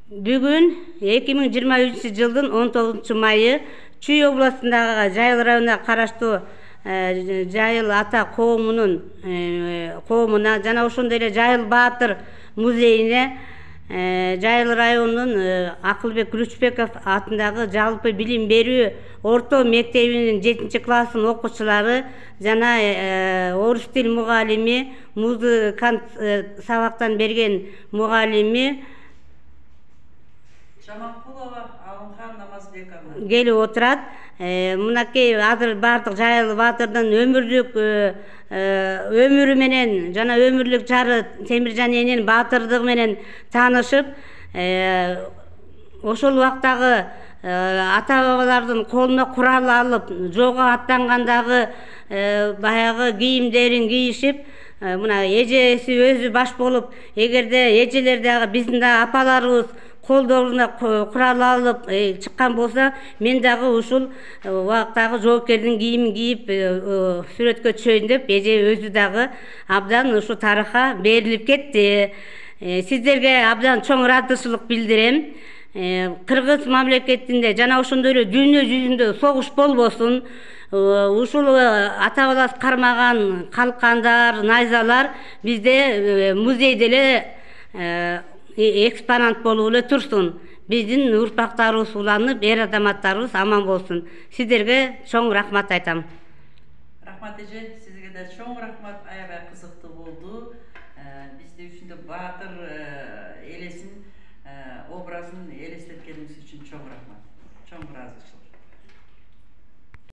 Бүгүн 2023-жылдын 19 майы Чүй областындагы Жайыл районуна караштуу Жайыл ата коомунун коомуна жана ошондой эле Жайыл Баатыр музейине Жайыл районунун Акылбек Күрүчбеков атындагы жалпы билим берүү орто мектебинин 7-классын окуучулары жана орус тил мугалими, музыкант сабактан берген мугалими Жаманкулова Алымхан Намазбековна келип отурат. Мынакей азыр бардык Жайыл Баатырдын өмүрү менен жана өмүрлүк жары Темиржан эненин баатырдыгы менен таанышып, ошол убактагы ата бабалардын колуна курал алып, жолго аттангандагы баягы кийимдерин кийишип, мына эжеси өзү баш болуп, эгерде эжелер дагы биздин да апаларыбыз колдоруна курал алып чыккан болсо, мен дагы ушул убактагы жоокердин кийимин кийип сүрөткө түшөйүн деп эже өзү дагы абдан ушу тарыхка берилип кетти. Сиздерге абдан чоң ыраазычылык билдирем. Кыргыз мамлекетинде жана ошондой эле дүйнө жүзүндө согуш болбосун. Ушул ата бабасы кармаган калкандар, найзалар бизде музейде эле экспонат болуп эле турсун. Биздин урпактарыбыз уланып, эр адаматтарыбыз аман болсун. Сиздерге чоң рахмат айтам. Рахмат эже, сизге да чоң рахмат, аябай кызыктуу болду. Бизде ушундай баатыр элесин образын элестеткениңиз үчүн чоң рахмат. Чоң ыраазычылык.